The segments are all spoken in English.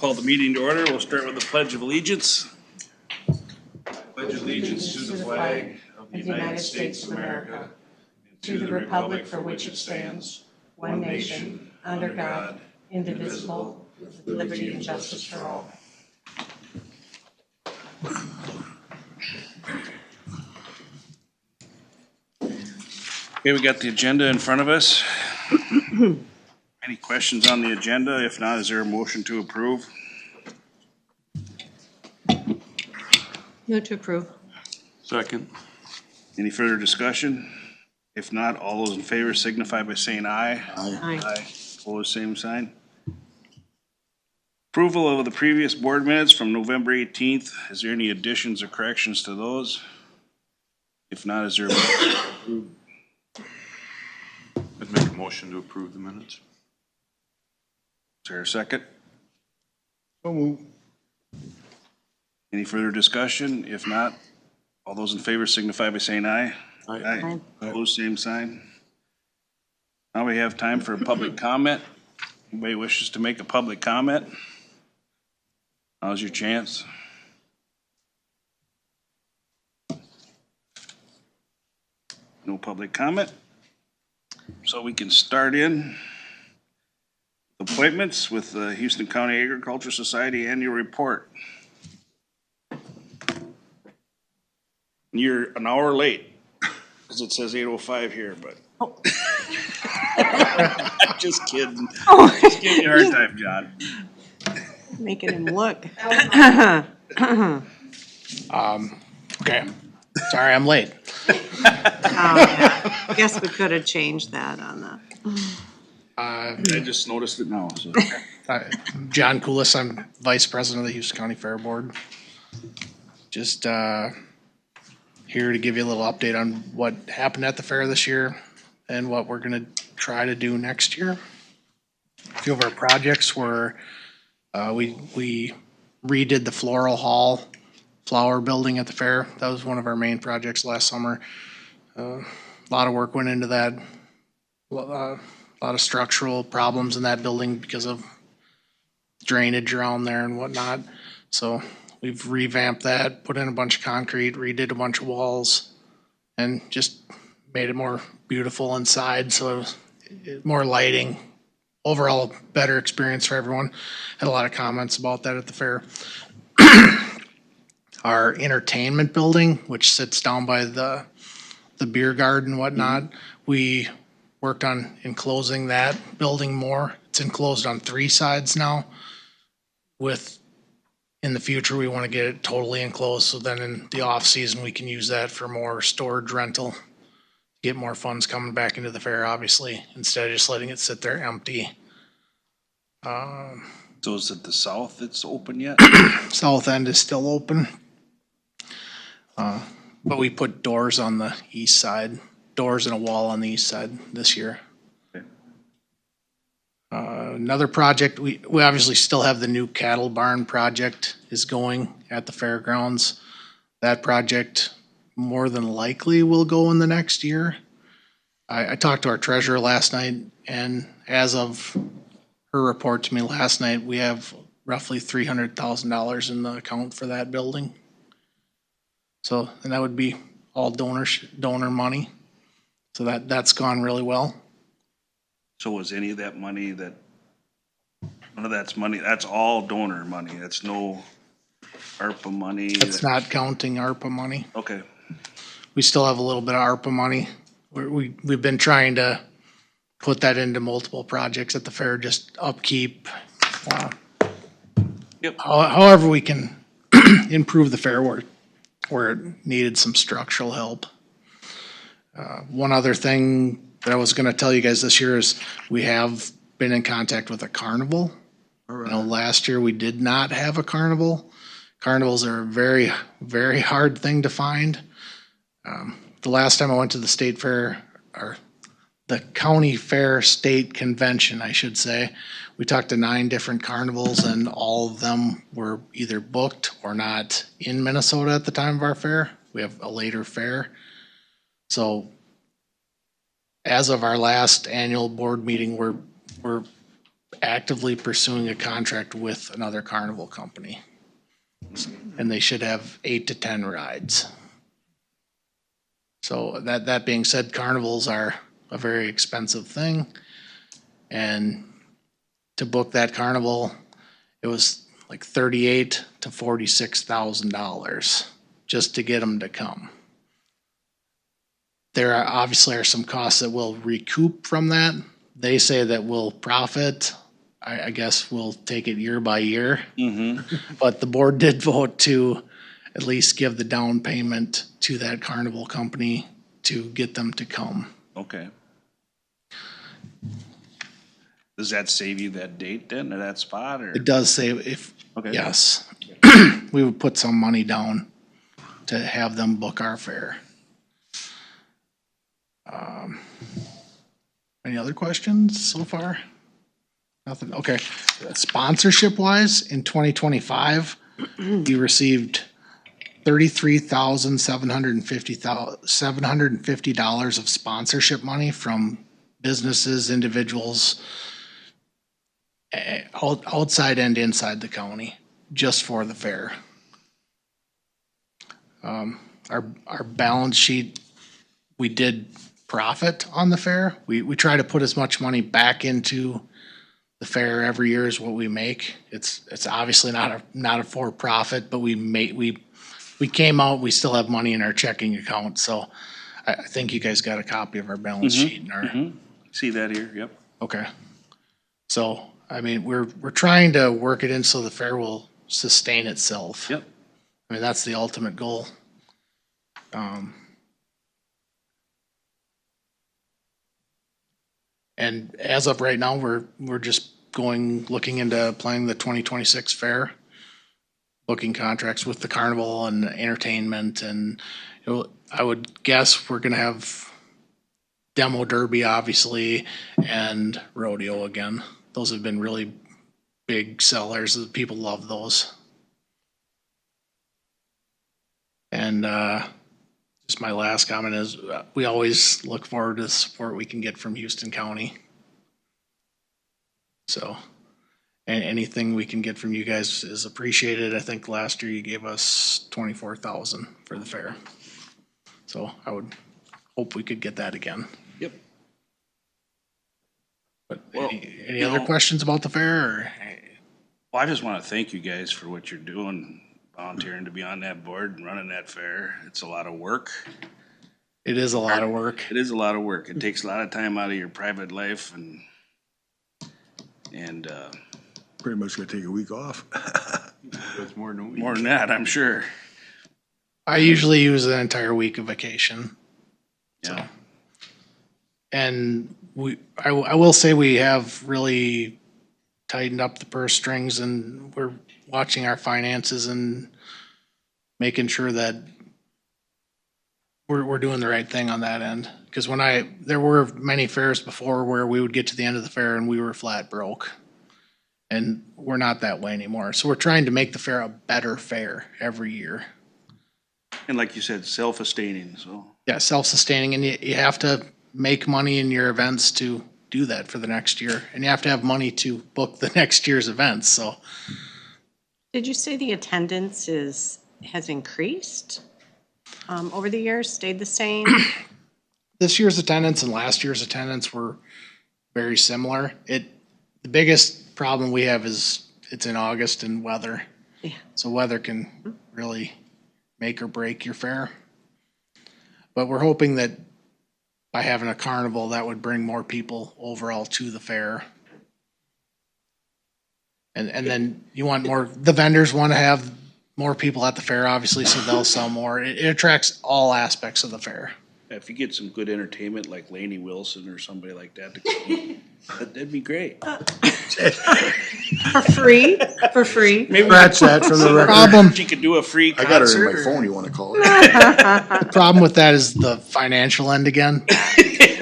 Call the meeting to order. We'll start with the Pledge of Allegiance. Pledge allegiance to the flag of the United States of America, to the republic for which it stands, one nation, under God, indivisible, with liberty and justice for all. Okay, we got the agenda in front of us. Any questions on the agenda? If not, is there a motion to approve? Move to approve. Second. Any further discussion? If not, all those in favor signify by saying aye. Aye. Opposed, same sign. Approval of the previous board minutes from November 18th. Is there any additions or corrections to those? If not, is there a I'd make a motion to approve the minutes. Is there a second? So move. Any further discussion? If not, all those in favor signify by saying aye. Aye. Opposed, same sign. Now we have time for a public comment. Anybody wishes to make a public comment? Now's your chance. No public comment. So we can start in appointments with the Houston County Agriculture Society Annual Report. You're an hour late, because it says 8:05 here, but. Just kidding. Just giving you a hard time, John. Making him look. Okay, sorry I'm late. Yeah. Guess we could have changed that on the. I just noticed it now, so. John Coolis, I'm Vice President of the Houston County Fair Board. Just here to give you a little update on what happened at the fair this year and what we're gonna try to do next year. A few of our projects were, we redid the Floral Hall flower building at the fair. That was one of our main projects last summer. A lot of work went into that. A lot of structural problems in that building because of drainage around there and whatnot. So we've revamped that, put in a bunch of concrete, redid a bunch of walls, and just made it more beautiful inside. So it was more lighting. Overall, better experience for everyone. Had a lot of comments about that at the fair. Our entertainment building, which sits down by the beer garden and whatnot, we worked on enclosing that building more. It's enclosed on 3 sides now. In the future, we want to get it totally enclosed, so then in the off season, we can use that for more storage rental. Get more funds coming back into the fair, obviously, instead of just letting it sit there empty. So is it the south that's open yet? South end is still open. But we put doors on the east side, doors and a wall on the east side this year. Okay. Another project, we obviously still have the new cattle barn project is going at the fairgrounds. That project more than likely will go in the next year. I talked to our treasurer last night, and as of her report to me last night, we have roughly $300,000 in the account for that building. So, and that would be all donor money. So that's gone really well. So was any of that money that, none of that's money, that's all donor money, that's no ARPA money? It's not counting ARPA money. Okay, We still have a little bit of ARPA money. We've been trying to put that into multiple projects at the fair, just upkeep. Yep. However we can improve the fair where it needed some structural help. One other thing that I was gonna tell you guys this year is we have been in contact with a carnival. You know, last year we did not have a carnival. Carnivals are a very, very hard thing to find. The last time I went to the state fair, or the county fair state convention, I should say, we talked to 9 different carnivals and all of them were either booked or not in Minnesota at the time of our fair. We have a later fair. So as of our last annual board meeting, we're actively pursuing a contract with another carnival company. And they should have 8 to 10 rides. So that being said, carnivals are a very expensive thing. And to book that carnival, it was like $38,000 to $46,000 just to get them to come. There are obviously some costs that we'll recoup from that. They say that we'll profit. I guess we'll take it year by year. But the board did vote to at least give the down payment to that carnival company to get them to come. Okay. Does that save you that date then, or that spot, or? It does say if, Okay. yes, we would put some money down to have them book our fare. Any other questions so far? Nothing, okay. Sponsorship wise, in 2025, you received $33,750 of sponsorship money from businesses, individuals, outside and inside the county, just for the fair. Our balance sheet, we did profit on the fair. We try to put as much money back into the fair every year as what we make. It's obviously not a for profit, but we came out, we still have money in our checking account, so I think you guys got a copy of our balance sheet in our. See that here, yep. Okay. So, I mean, we're trying to work it in so the fair will sustain itself. Yep. I mean, that's the ultimate goal. And as of right now, we're just looking into planning the 2026 fair, booking contracts with the carnival and entertainment, and I would guess we're gonna have demo derby, obviously, and rodeo again. Those have been really big sellers. People love those. And just my last comment is we always look forward to the support we can get from Houston County. So, and anything we can get from you guys is appreciated. I think last year you gave us $24,000 for the fair. So I would hope we could get that again. Yep. But Well, any you other know- questions about the fair? Or? Well, I just wanna thank you guys for what you're doing, volunteering to be on that board and running that fair. It's a lot of work. It is a lot of work. It is a lot of work. It takes a lot of time out of your private life and Pretty much gonna take a week off. That's more than a week. more than that, I'm sure. I usually use an entire week of vacation. Yeah. And I will say we have really tightened up the purse strings, and we're watching our finances and making sure that we're doing the right thing on that end. Because there were many fairs before where we would get to the end of the fair and we were flat broke. And we're not that way anymore. So we're trying to make the fair a better fair every year. And like you said, self-sustaining, so. Yeah, self-sustaining, and you have to make money in your events to do that for the next year. And you have to have money to book the next year's events, so. Did you say the attendance has increased over the years, stayed the same? This year's attendance and last year's attendance were very similar. The biggest problem we have is it's in August and weather. Yeah. So weather can really make or break your fair. But we're hoping that by having a carnival, that would bring more people overall to the fair. And then you want the vendors want to have more people at the fair, obviously, so they'll sell more. It attracts all aspects of the fair. If you get some good entertainment like Lainey Wilson or somebody like that to come, that'd be great. For free? For free? Maybe Scratch that from the record. Problem she could do a free I got her concert. in my phone, you wanna call it? Problem with that is the financial end again.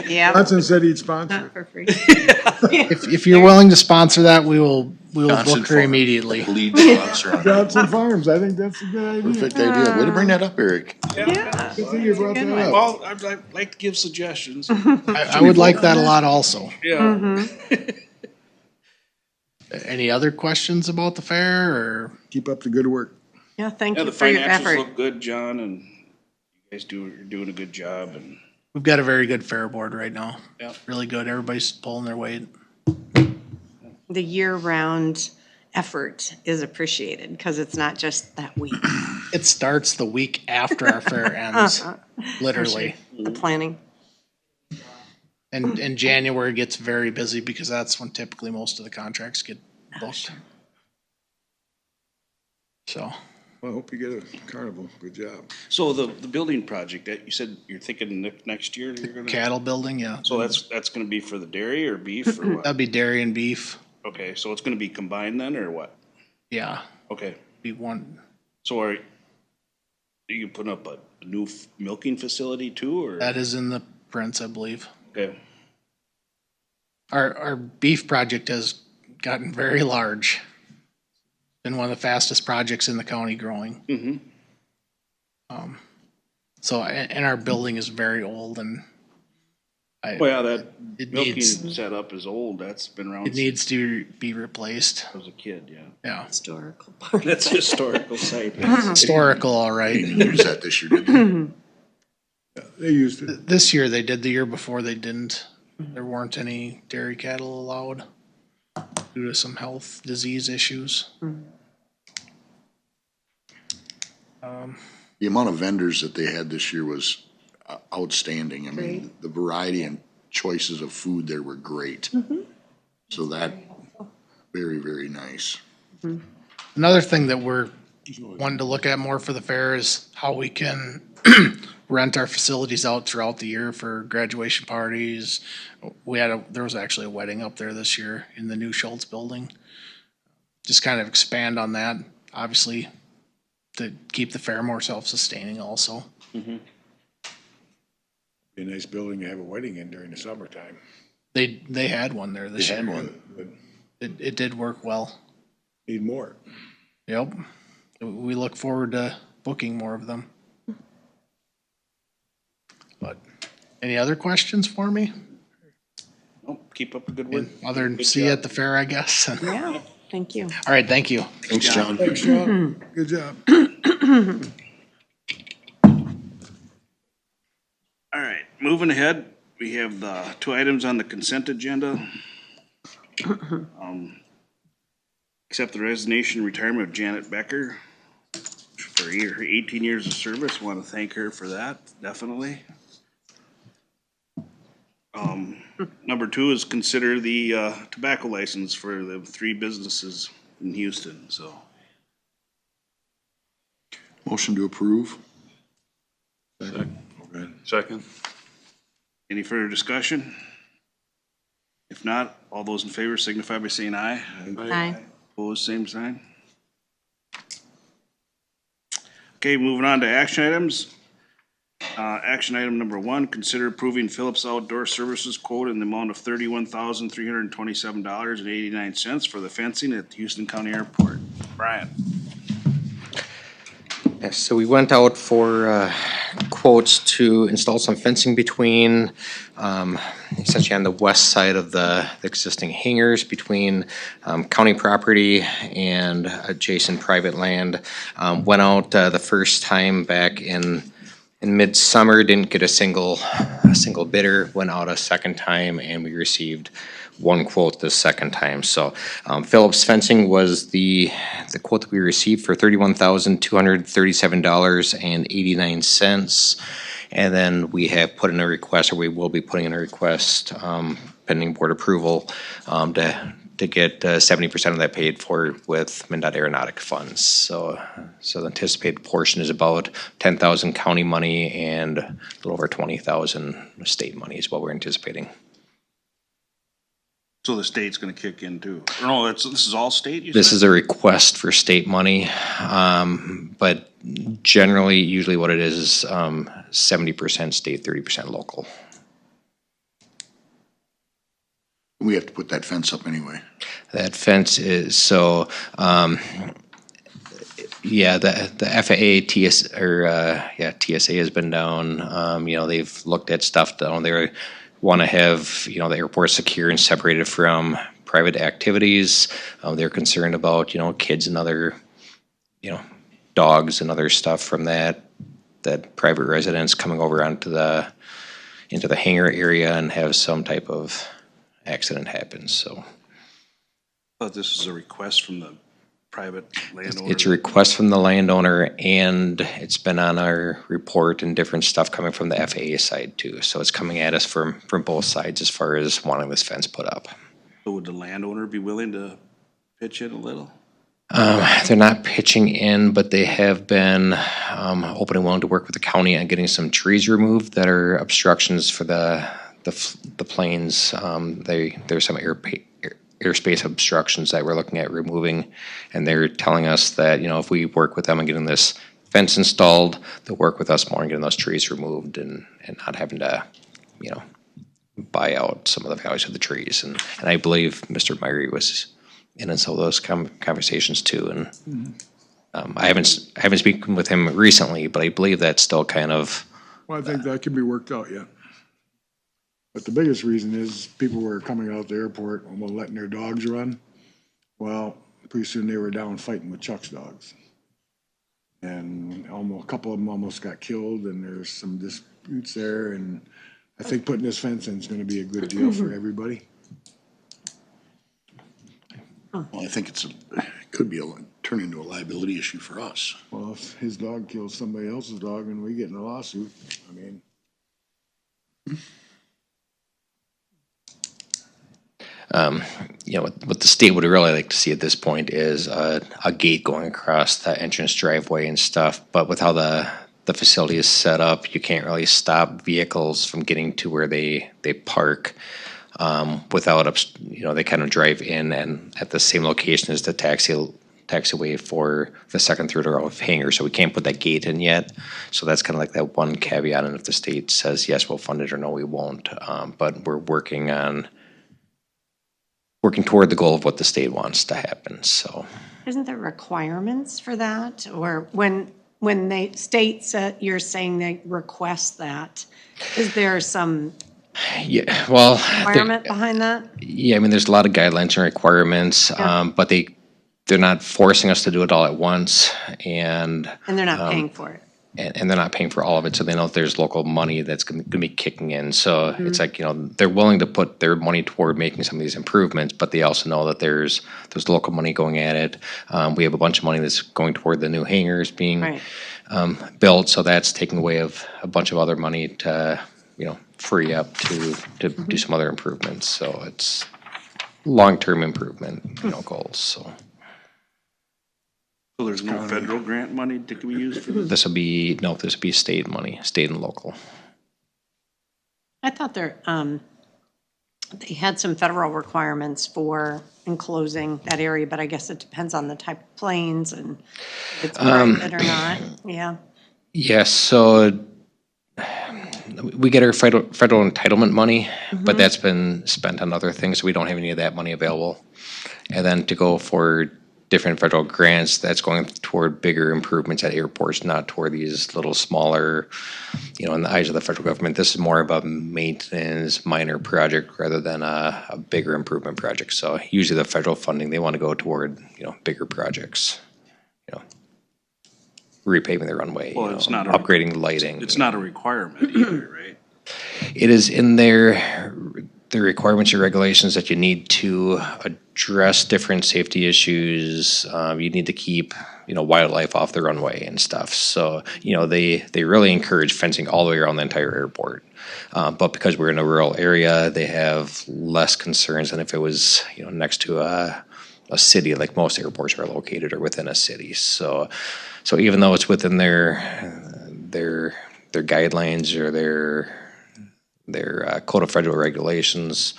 Yeah, Johnson said he'd sponsor. not for free. If you're willing to sponsor that, we will Johnson book her Farm. immediately. Lead sponsor on that. Johnson Farms, I think that's a good idea. Perfect idea. Way to bring that up, Eric. Yeah. Good thing you brought that up. Well, I'd like to give suggestions. I would like that a lot also. Yeah. Any other questions about the fair or? Keep up the good work. Yeah, thank Yeah, you the for your financials effort. look good, John, and you guys you're doing a good job, and We've got a very good fair board right now. yeah. Really good. Everybody's pulling their weight. The year-round effort is appreciated because it's not just that week. It starts the week after our fair ends, literally. The planning. And January gets very busy because that's when typically most of the contracts get booked. So, Well, I hope you get a carnival. Good job. So the building project that you said you're thinking next year you're gonna. cattle building, yeah. So that's gonna be for the dairy or beef or what? That'd be dairy and beef. Okay, so it's gonna be combined then or what? Yeah, Okay, be one. so are you putting up a new milking facility too, or? That is in the prints, I believe. Okay, Our beef project has gotten very large. Been one of the fastest projects in the county growing. mm-hmm. So, and our building is very old and Well, yeah, that it milking needs, setup is old. That's been around it since needs to be replaced. I was a kid, yeah. Yeah. Historical part. That's a historical site. yeah. Historical, all right. Use that this year, didn't They used it. This year they did, the year before they didn't. There weren't any dairy cattle allowed due to some health disease issues. The amount of vendors that they had this year was outstanding. I mean, the variety and choices of food there were great. So that, very, very nice. Another thing that we're wanting to look at more for the fair is how we can rent our facilities out throughout the year for graduation parties. There was actually a wedding up there this year in the new Schultz building. Just kind of expand on that, obviously, to keep the fair more self-sustaining also. Be a nice building to have a wedding in during the summertime. They had one there this They year. had one. But It did work well. need more. Yep. We look forward to booking more of them. But any other questions for me? Oh, keep up the good work. Other than Good see you job. at the fair, I guess. All Yeah, thank you. right, thank you. Thanks, John. Thanks, Sean. Good job. All right, moving ahead, we have the two items on the consent agenda. Accept the resignation and retirement of Janet Becker for her 18 years of service. Want to thank her for that, definitely. Number two is consider the tobacco license for the 3 businesses in Houston, so. Motion to approve? Second. Any further discussion? If not, all those in favor signify by saying aye. Hi. Opposed, same sign. Okay, moving on to action items. Action item number 1, consider approving Phillips Outdoor Services quote in the amount of $31,327.89 for the fencing at Houston County Airport. Brian? Yes, so we went out for quotes to install some fencing between, essentially on the west side of the existing hangars between county property and adjacent private land. Went out the first time back in midsummer, didn't get a single bidder. Went out a second time and we received one quote the second time. So Phillips Fencing was the quote that we received for $31,237.89. And then we have put in a request, or we will be putting in a request, pending board approval, to get 70% of that paid for with MnDOT aeronautic funds. So the anticipated portion is about 10,000 county money and a little over 20,000 state money is what we're anticipating. So the state's gonna kick in too? Or no, this is all state, you This said? is a request for state money, but generally, usually what it is 70% state, 30% local. We have to put that fence up anyway. That fence is, so, yeah, the FAA, TSA has been down. They've looked at stuff down there, want to have, the airport secure and separated from private activities. They're concerned about, kids and other, dogs and other stuff from that private residence coming over into the hangar area and have some type of accident happen, so. Thought this was a request from the private landowner. It's a request from the landowner, and it's been on our report and different stuff coming from the FAA side too. So it's coming at us from both sides as far as wanting this fence put up. So would the landowner be willing to pitch in a little? They're not pitching in, but they have been open and willing to work with the county on getting some trees removed that are obstructions for the planes. There's some airspace obstructions that we're looking at removing, and they're telling us that, if we work with them and getting this fence installed, they'll work with us more and getting those trees removed and not having to, buy out some of the values of the trees. And I believe Mr. Myrie was in some of those conversations too. And I haven't spoken with him recently, but I believe that's still kind of. Well, I think that can be worked out yet. But the biggest reason is people were coming out the airport and letting their dogs run. Well, pretty soon they were down fighting with Chuck's dogs. And a couple of them almost got killed, and there's some disputes there. And I think putting this fence in is gonna be a good deal for everybody. Well, I think it could turn into a liability issue for us. Well, if his dog kills somebody else's dog and we get in a lawsuit, I mean. What the state would really like to see at this point is a gate going across the entrance driveway and stuff. But with how the facility is set up, you can't really stop vehicles from getting to where they park without, they kind of drive in and at the same location as the taxiway for the second, third row of hangar. So we can't put that gate in yet. So that's kind of like that one caveat. And if the state says, yes, we'll fund it, or no, we won't. But we're working toward the goal of what the state wants to happen, so. Isn't there requirements for that? Or when they states that you're saying they request that, is there some Yeah, well. requirement behind that? Yeah, I mean, there's a lot of guidelines and requirements, but they're not forcing us to do it all at once, and And they're not paying for it? and they're not paying for all of it, so they know that there's local money that's going to be kicking in. So it's like, they're willing to put their money toward making some of these improvements, but they also know that there's local money going at it. We have a bunch of money that's going toward the new hangars being Right. built, so that's taking away of a bunch of other money to, free up to do some other improvements. So it's long-term improvement, goals, so. So there's no federal grant money that can be used for this? This will be state money, state and local. I thought they had some federal requirements for enclosing that area, but I guess it depends on the type of planes and if it's private or not, yeah. Yes, so we get our federal entitlement money, but that's been spent on other things, so we don't have any of that money available. And then to go for different federal grants, that's going toward bigger improvements at airports, not toward these little smaller, in the eyes of the federal government. This is more of a maintenance, minor project rather than a bigger improvement project. So usually the federal funding, they want to go toward, bigger projects, repaving the runway, Well, it's not upgrading the lighting. It's not a requirement either, right? It is in there, the requirements and regulations that you need to address different safety issues. You need to keep, wildlife off the runway and stuff. So, they really encourage fencing all the way around the entire airport. But because we're in a rural area, they have less concerns than if it was, next to a city, like most airports are located, or within a city. So even though it's within their guidelines or their code of federal regulations,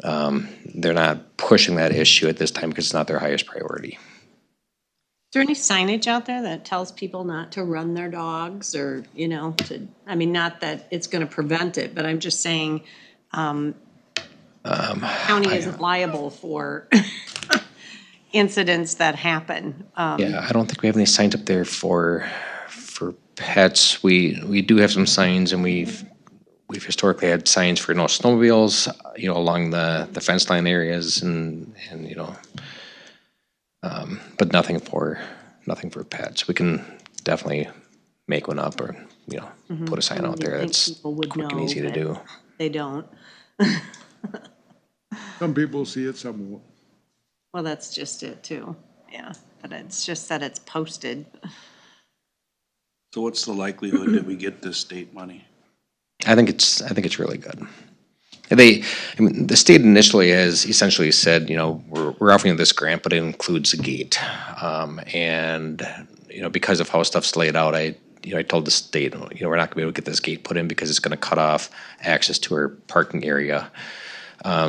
they're not pushing that issue at this time because it's not their highest priority. Is there any signage out there that tells people not to run their dogs or, not that it's going to prevent it, but I'm just saying, county isn't liable for incidents that happen. Yeah, I don't think we have any signs up there for pets. We do have some signs, and we've historically had signs for no snowmobiles, along the fence line areas and, but nothing for pets. We can definitely make one up or, put a sign out there You'd think that's people would quick and know, easy to but do. They don't. Some people see it, some won't. Well, that's just it too. Yeah, but it's just that it's posted. So what's the likelihood that we get this state money? I think it's really good. The state initially has essentially said, we're offering you this grant, but it includes a gate. And, because of how stuff's laid out, I told the state, we're not gonna be able to get this gate put in because it's gonna cut off access to our parking area.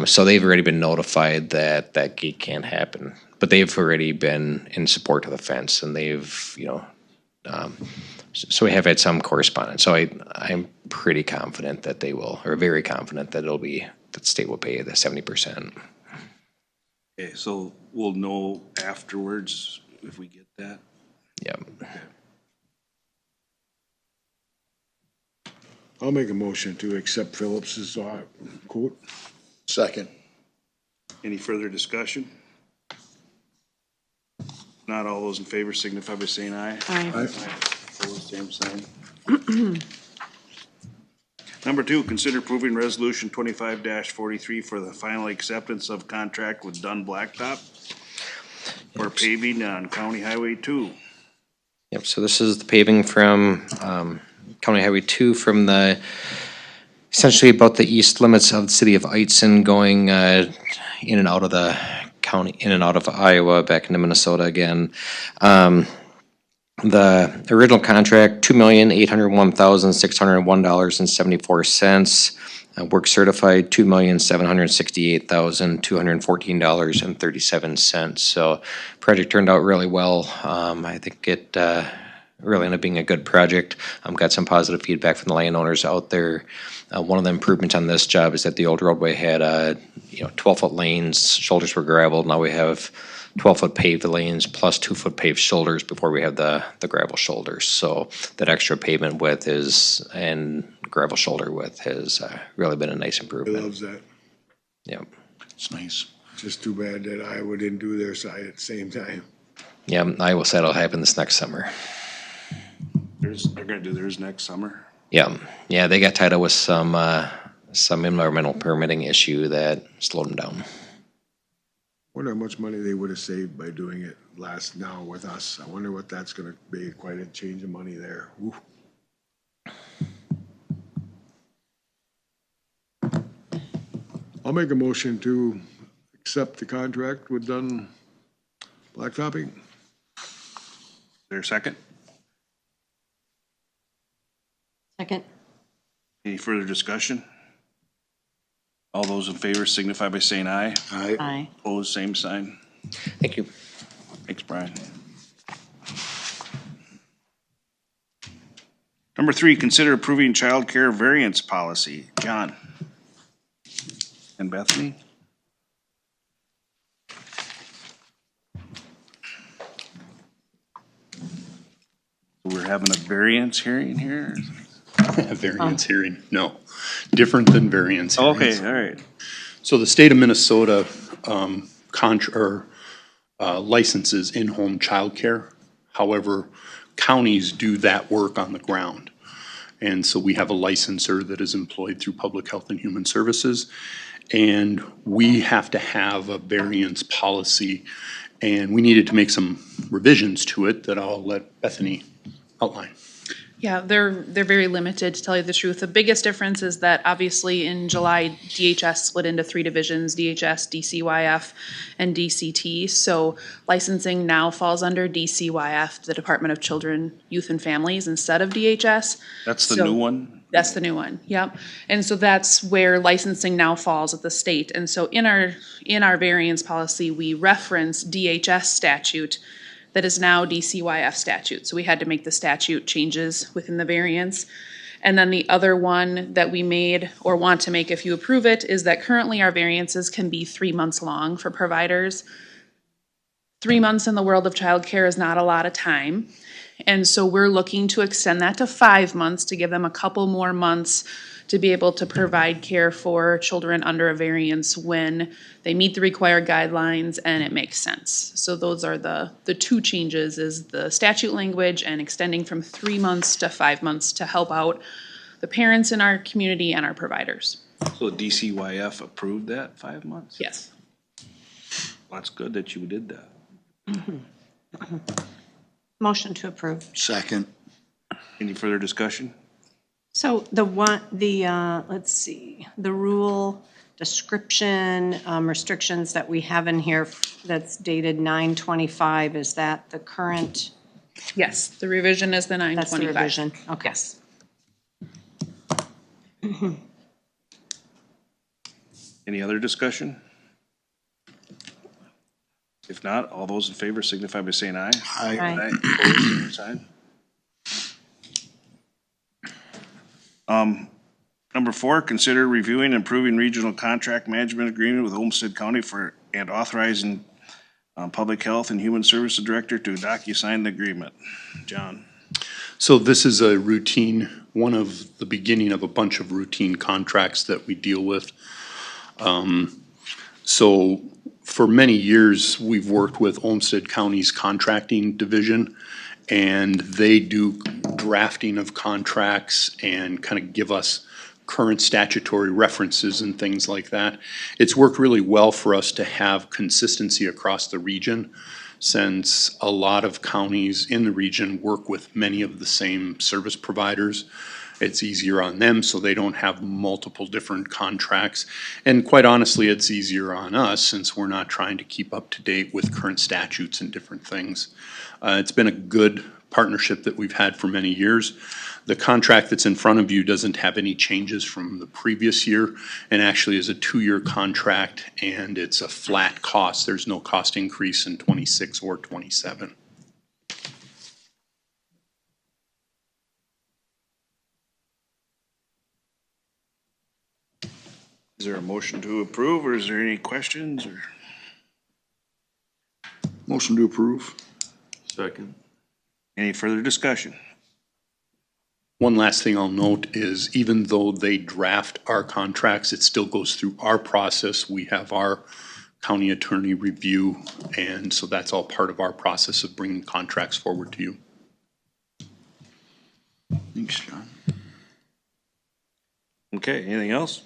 So they've already been notified that that gate can't happen, but they've already been in support of the fence and they've, so we have had some correspondence. So I'm pretty confident that they will, or very confident that that the state will pay the 70%. Okay, so we'll know afterwards if we get that? Yep. I'll make a motion to accept Phillips's, quote. Second. Any further discussion? Not all those in favor signify by saying aye. Aye. Opposed, same sign. Number 2, consider approving resolution 25-43 for the final acceptance of contract with Dunn Blacktop for paving on County Highway 2. Yep, so this is the paving from County Highway 2 from essentially about the east limits of the city of Eitzen going in and out of the county, in and out of Iowa, back into Minnesota again. The original contract, $2,801,601.74. Work certified, $2,768,214.37. So project turned out really well. I think it really ended up being a good project. Got some positive feedback from the landowners out there. One of the improvements on this job is that the old roadway had 12-foot lanes, shoulders were gravel. Now we have 12-foot paved lanes plus 2-foot paved shoulders before we have the gravel shoulders. So that extra pavement width and gravel shoulder width has really been a nice He improvement. loves that. Yep. It's nice. Just too bad that Iowa didn't do their side at the same time. Yeah, Iowa said it'll happen this next summer. They're gonna do theirs next summer. Yeah, they got tied up with some environmental permitting issue that slowed them down. Wonder how much money they would have saved by doing it now with us. I wonder what that's gonna be, quite a change of money there. Ooh. I'll make a motion to accept the contract with Dunn Blacktopping. Is there a second? Second. Any further discussion? All those in favor signify by saying aye. Aye. Aye. Opposed, same sign. Thank you. Thanks, Brian. Number 3, consider approving childcare variance policy. John? And Bethany? We're having a variance hearing here? A variance hearing, no. Different than variance Okay, hearings. all right. So the state of Minnesota licenses in-home childcare. However, counties do that work on the ground. And so we have a licensor that is employed through Public Health and Human Services. And we have to have a variance policy. And we needed to make some revisions to it that I'll let Bethany outline. Yeah, they're very limited, to tell you the truth. The biggest difference is that obviously in July, DHS split into 3 divisions, DHS, DCYF, and DCT. So licensing now falls under DCYF, the Department of Children, Youth and Families, instead of DHS. That's the So- new one? That's the new one, yep. And so that's where licensing now falls at the state. And so in our variance policy, we reference DHS statute that is now DCYF statute. So we had to make the statute changes within the variance. And then the other one that we made, or want to make if you approve it, is that currently our variances can be 3 months long for providers. 3 months in the world of childcare is not a lot of time. And so we're looking to extend that to 5 months to give them a couple more months to be able to provide care for children under a variance when they meet the required guidelines and it makes sense. So those are the two changes, is the statute language and extending from 3 months to 5 months to help out the parents in our community and our providers. So DCYF approved that 5 months? Yes. Well, that's good that you did that. Motion to approve. Second. Any further discussion? So let's see, the rule description, restrictions that we have in here that's dated 9/25, is that the current? Yes, the revision is the 9/25. That's the revision, okay. Yes. Any other discussion? If not, all those in favor signify by saying aye. Aye. Opposed, same sign. Number 4, consider reviewing and approving regional contract management agreement with Olmsted County and authorizing Public Health and Human Services Director to docu-sign the agreement. John? So this is a routine, one of the beginning of a bunch of routine contracts that we deal with. So for many years, we've worked with Olmsted County's contracting division, and they do drafting of contracts and kind of give us current statutory references and things like that. It's worked really well for us to have consistency across the region, since a lot of counties in the region work with many of the same service providers. It's easier on them, so they don't have multiple different contracts. And quite honestly, it's easier on us, since we're not trying to keep up to date with current statutes and different things. It's been a good partnership that we've had for many years. The contract that's in front of you doesn't have any changes from the previous year, and actually is a 2-year contract, and it's a flat cost. There's no cost increase in '26 or '27. Is there a motion to approve, or is there any questions, or? Motion to approve. Second. Any further discussion? One last thing I'll note is, even though they draft our contracts, it still goes through our process. We have our county attorney review, and so that's all part of our process of bringing contracts forward to you. Thanks, John. Okay, anything else?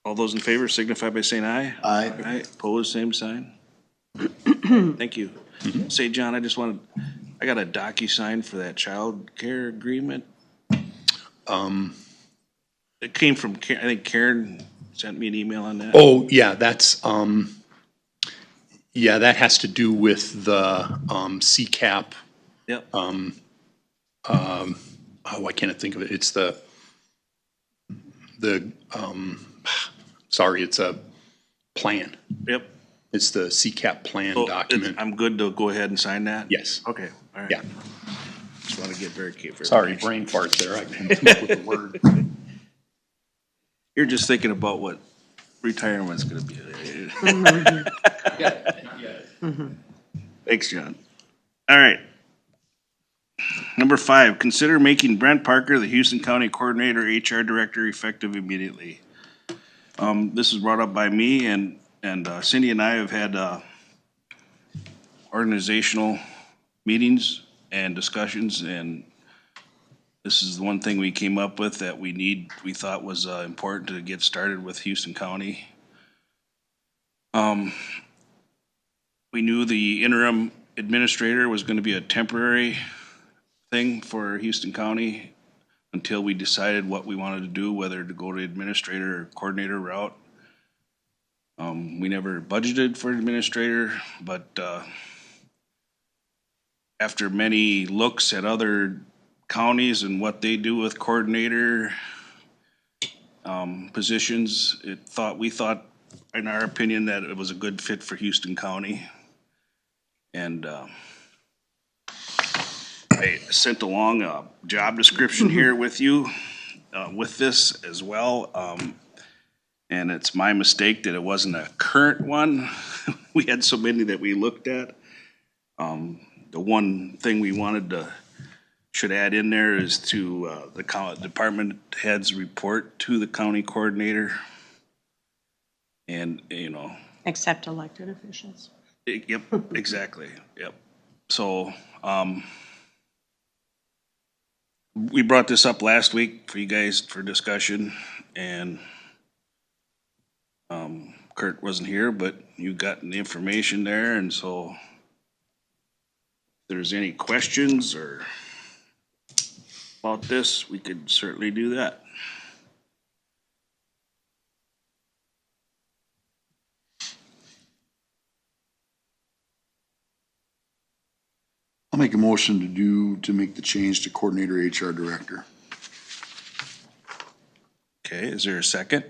All those in favor signify by saying aye. Aye. Aye, opposed, same sign. Thank you. Say, John, I got a docu-sign for that child care agreement. It came from, I think Karen sent me an email on that. Oh, yeah, that's, yeah, that has to do with the, CCAP. Yep. Oh, why can't I think of it? It's sorry, it's a plan. Yep. It's the CCAP plan So document. I'm good to go ahead and sign that? Yes. Okay, all right. Yeah. Just want to get very careful. Sorry, brain fart there. I couldn't come up with the word. You're just thinking about what retirement's gonna be. Thanks, John. All right. Number 5, consider making Brent Parker the Houston County Coordinator HR Director effective immediately. This is brought up by me, and Cindy and I have had organizational meetings and discussions, and this is the one thing we came up with that we thought was important to get started with Houston County. We knew the interim administrator was gonna be a temporary thing for Houston County until we decided what we wanted to do, whether to go to administrator or coordinator route. We never budgeted for an administrator, but after many looks at other counties and what they do with coordinator positions, we thought, in our opinion, that it was a good fit for Houston County. And I sent along a job description here with you, with this as well. And it's my mistake that it wasn't a current one we had so many that we looked at. The one thing we should add in there is to the department heads report to the county coordinator. And, Except elected officials. yep, exactly, yep. So, we brought this up last week for you guys for discussion, and Kurt wasn't here, but you got the information there, and so if there's any questions or about this, we could certainly do that. I'll make a motion to make the change to coordinator HR director. Okay, is there a second?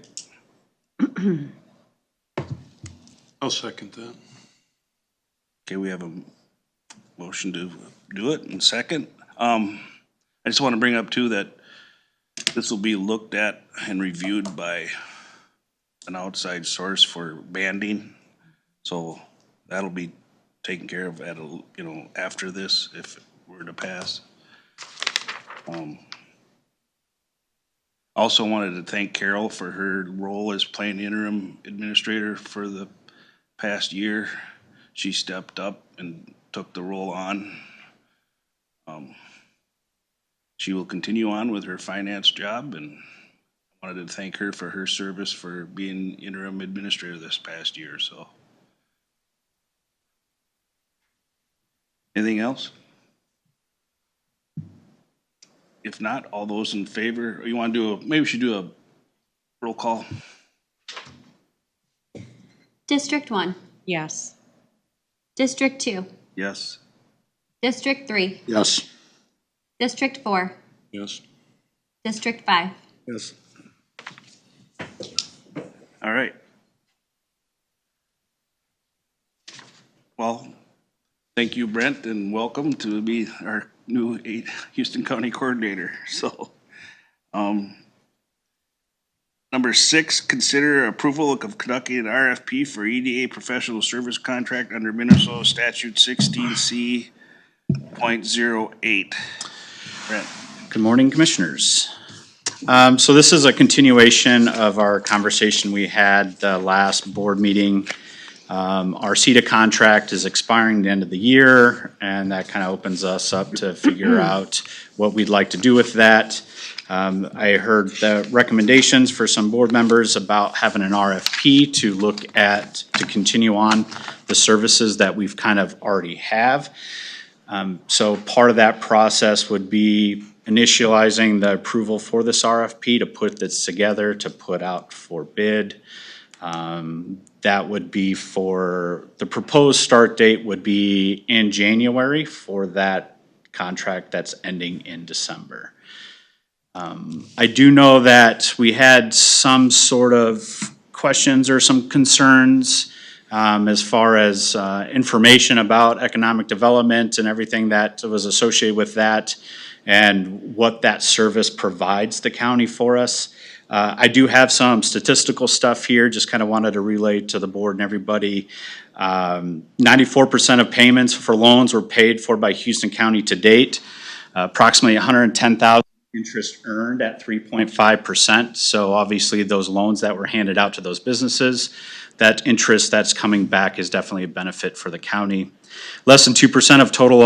I'll second that. Okay, we have a motion to do it in second. I just want to bring up too that this will be looked at and reviewed by an outside source for banding. So that'll be taken care of at after this, if it were to pass. Also wanted to thank Carol for her role as playing interim administrator for the past year. She stepped up and took the role on. She will continue on with her finance job, and I wanted to thank her for her service for being interim administrator this past year, so. Anything else? If not, all those in favor, or you want to maybe we should do a roll call? District 1, Yes. District 2, Yes. District 3, Yes. District 4, Yes. District 5. Yes. All right. Well, thank you, Brent, and welcome to be our new Houston County Coordinator. So, number 6, consider approval of conducting an RFP for EDA professional service contract under Minnesota Statute 16C.08. Brent. Good morning, Commissioners. So this is a continuation of our conversation we had the last board meeting. Our CETA contract is expiring the end of the year, and that kind of opens us up to figure out what we'd like to do with that. I heard the recommendations for some board members about having an RFP to look at, to continue on the services that we've kind of already have. So part of that process would be initializing the approval for this RFP to put this together, to put out for bid. That would be for, the proposed start date would be in January for that contract that's ending in December. I do know that we had some sort of questions or some concerns as far as information about economic development and everything that was associated with that and what that service provides the county for us. I do have some statistical stuff here, just kind of wanted to relay to the board and everybody. 94% of payments for loans were paid for by Houston County to date. Approximately 110,000 interest earned at 3.5%. So obviously those loans that were handed out to those businesses, that interest that's coming back is definitely a benefit for the county. Less than 2% of total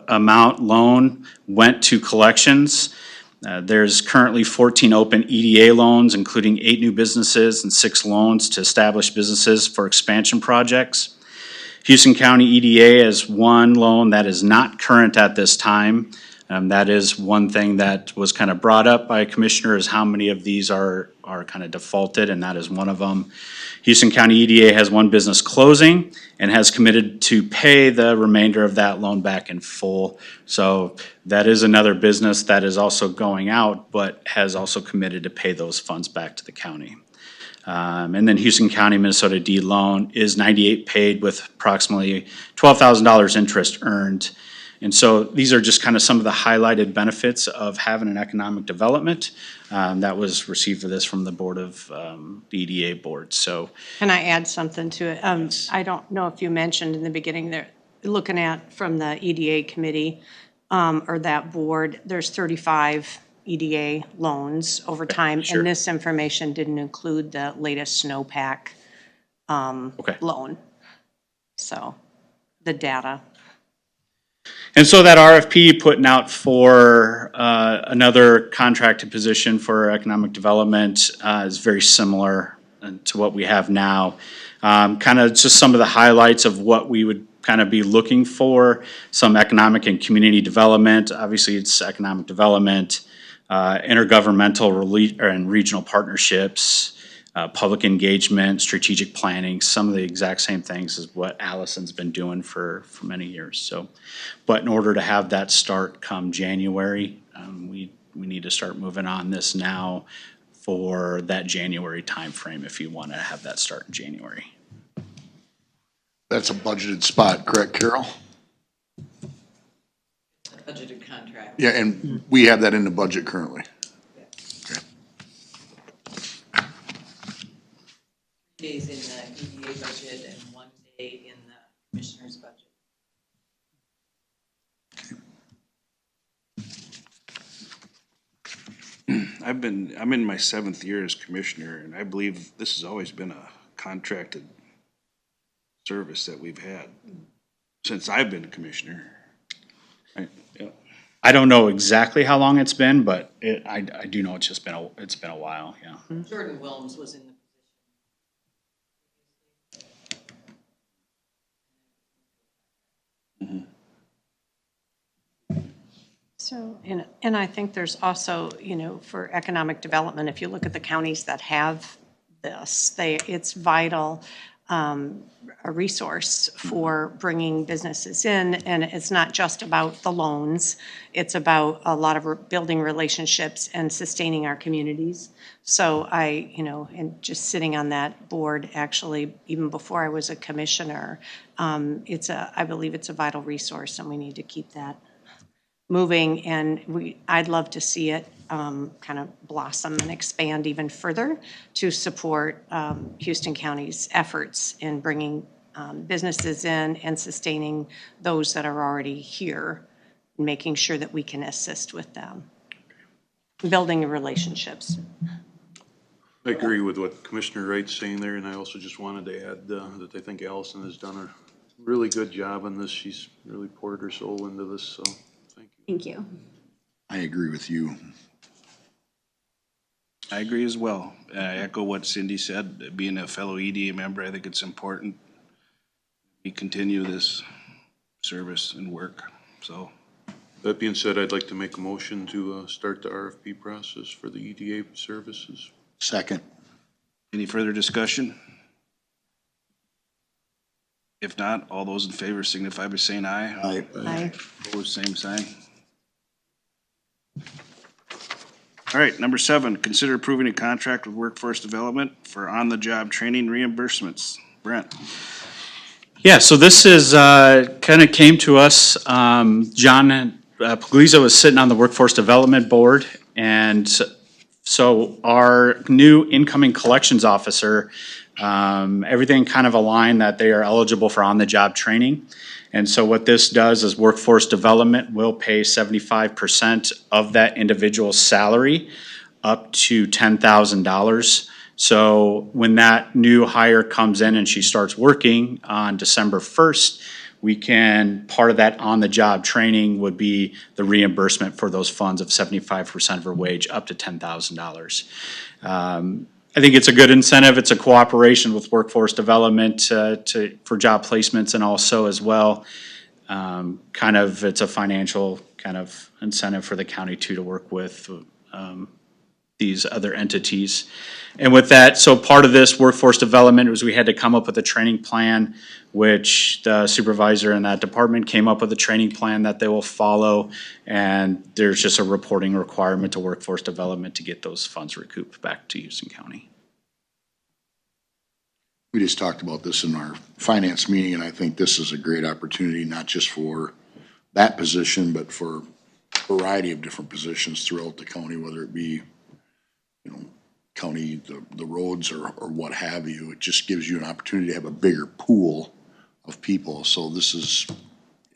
amount loan went to collections. There's currently 14 open EDA loans, including 8 new businesses and 6 loans to established businesses for expansion projects. Houston County EDA has 1 loan that is not current at this time. That is one thing that was kind of brought up by a commissioner, is how many of these are kind of defaulted, and that is one of them. Houston County EDA has 1 business closing and has committed to pay the remainder of that loan back in full. So that is another business that is also going out, but has also committed to pay those funds back to the county. And then Houston County Minnesota deed loan is 98 paid with approximately $12,000 interest earned. And so these are just kind of some of the highlighted benefits of having an economic development. That was received for this from the board of, the EDA board, so. Can I add something to it? I don't know if you mentioned in the beginning there, looking at from the EDA committee, or that board, there's 35 EDA loans over time. sure. And this information didn't include the latest snowpack, Okay. loan. So, the data. And so that RFP putting out for another contracted position for economic development is very similar to what we have now. Kind of just some of the highlights of what we would kind of be looking for, some economic and community development. Obviously, it's economic development, intergovernmental and regional partnerships, public engagement, strategic planning, some of the exact same things as what Allison's been doing for many years. So, but in order to have that start come January, we need to start moving on this now for that January timeframe if you want to have that start in January. That's a budgeted spot, correct, Carol? Budgeted contract. Yeah, and we have that in the budget currently. Okay. Days in the EDA budget and 1 day in the commissioner's budget. I'm in my 7th year as commissioner, and I believe this has always been a contracted service that we've had since I've been a commissioner. Right, yeah. I don't know exactly how long it's been, but I do know it's been a while, yeah. Jordan Wilms was in the So, and I think there's also, for economic development, if you look at the counties that have this, it's vital, a resource for bringing businesses in. And it's not just about the loans. It's about a lot of building relationships and sustaining our communities. So and just sitting on that board, actually, even before I was a commissioner, I believe it's a vital resource, and we need to keep that moving, and I'd love to see it kind of blossom and expand even further to support Houston County's efforts in bringing businesses in and sustaining those that are already here, and making sure that we can assist with them, building relationships. I agree with what Commissioner Wright's saying there, and I also just wanted to add that I think Allison has done a really good job on this. She's really poured her soul into this, so thank you. Thank you. I agree with you. I agree as well. I echo what Cindy said. Being a fellow EDA member, I think it's important we continue this service and work, so. That being said, I'd like to make a motion to start the RFP process for the EDA services. Second. Any further discussion? If not, all those in favor signify by saying aye. Aye. Aye. Opposed, same sign. All right, number 7, consider approving a contract with Workforce Development for on-the-job training reimbursements. Brent? Yeah, so this is, kind of came to us, John Puglisi was sitting on the Workforce Development Board, and so our new incoming collections officer, everything kind of aligned that they are eligible for on-the-job training. And so what this does is Workforce Development will pay 75% of that individual's salary up to $10,000. So when that new hire comes in and she starts working on December 1st, part of that on-the-job training would be the reimbursement for those funds of 75% of her wage up to $10,000. I think it's a good incentive. It's a cooperation with Workforce Development for job placements, and also as well, it's a financial kind of incentive for the county too to work with these other entities. And with that, so part of this Workforce Development was we had to come up with a training plan, which the supervisor in that department came up with a training plan that they will follow. And there's just a reporting requirement to Workforce Development to get those funds recouped back to Houston County. We just talked about this in our finance meeting, and I think this is a great opportunity, not just for that position, but for a variety of different positions throughout the county, whether it be, county, the roads or what have you. It just gives you an opportunity to have a bigger pool of people. So this is,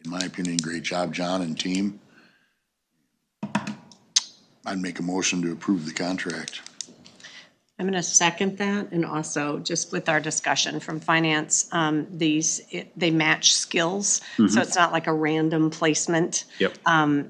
in my opinion, great job, John and team. I'd make a motion to approve the contract. I'm going to second that, and also just with our discussion from finance, they match skills, so it's not like a random placement. Yep.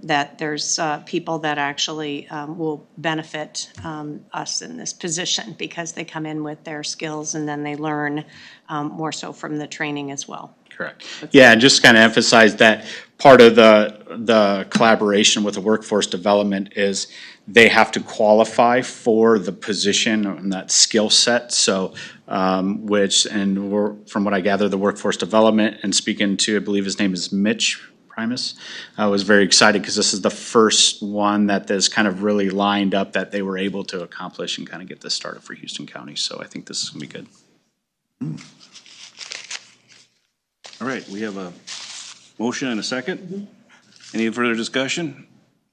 That there's people that actually will benefit us in this position because they come in with their skills and then they learn more so from the training as well. Correct. Yeah, and just kind of emphasize that part of the collaboration with the workforce development is they have to qualify for the position and that skill set. So, from what I gather, the workforce development, and speaking to, I believe his name is Mitch Primus, I was very excited because this is the first one that is kind of really lined up that they were able to accomplish and kind of get this started for Houston County. So I think this is gonna be good. All right, we have a motion and a second. Any further discussion?